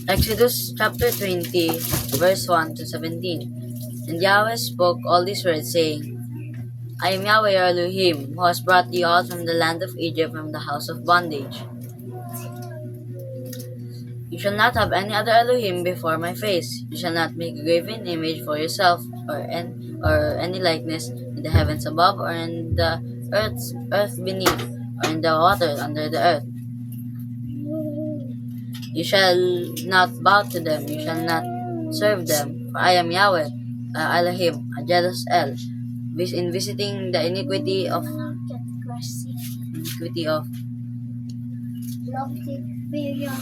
Exodus chapter 20, verse 1 to 17. And Yahweh spoke all these words, saying, I am Yahweh your Elohim, who has brought you out from the land of Egypt, from the house of bondage. You shall not have any other Elohim before my face. You shall not make a graven image for yourself, or any likeness in the heavens above, or in the earth beneath, or in the water under the earth. You shall not bow to them, you shall not serve them, for I am Yahweh, Elohim, a jealous El, in visiting the iniquity of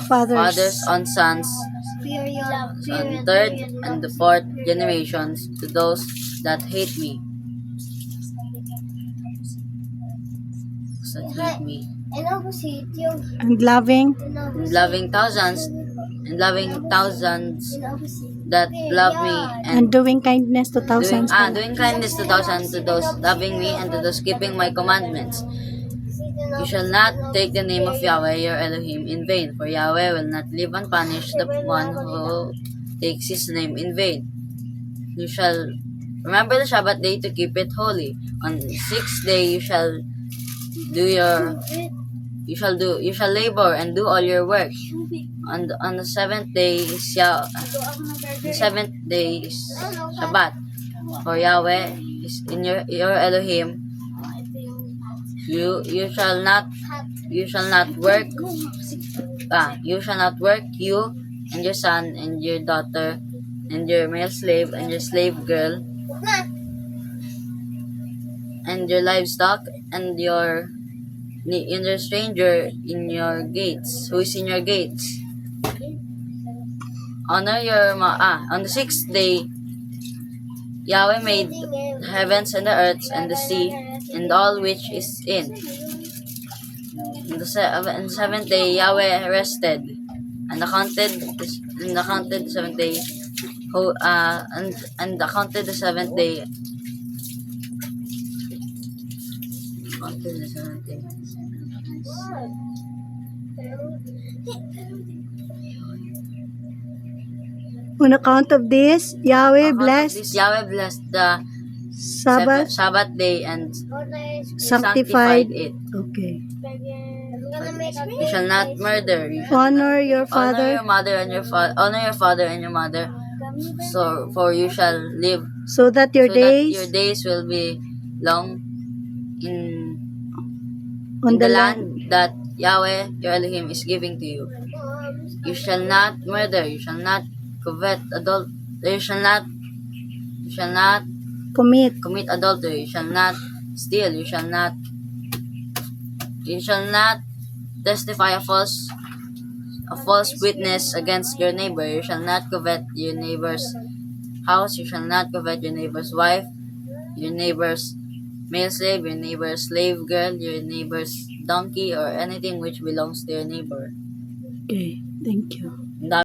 fathers on sons, on third and the fourth generations, to those that hate me. And loving thousands that love me, and doing kindness to thousands. doing kindness to thousands, to those loving me and to those keeping my commandments. You shall not take the name of Yahweh your Elohim in vain, for Yahweh will not leave unpunished the one who takes his name in vain. You shall remember the Sabbath day to keep it holy. On the sixth day you shall labor and do all your work. On the seventh day is Shabbat. For Yahweh is in your Elohim. You shall not work. You shall not work, you and your son and your daughter and your male slave and your slave girl and your livestock and your stranger in your gates, who is in your gates. Honor your on the sixth day, Yahweh made the heavens and the earth and the sea and all which is in. On the seventh day, Yahweh rested and accounted the seventh day. And accounted the seventh day. On account of this, Yahweh blessed the Sabbath day and sanctified it. Okay. You shall not murder. Honor your Honor father. your mother and your father. Honor your father and your mother. So for you shall live, so that your days will be long on in the land that Yahweh your Elohim is giving to you. You shall not murder. You shall not commit adultery. You shall not steal. You shall not testify a false witness against your neighbor. You shall not covet your neighbor's house. You shall not covet your neighbor's wife, your neighbor's male slave, your neighbor's slave girl, your neighbor's donkey, or anything which belongs to your neighbor. Okay, thank you.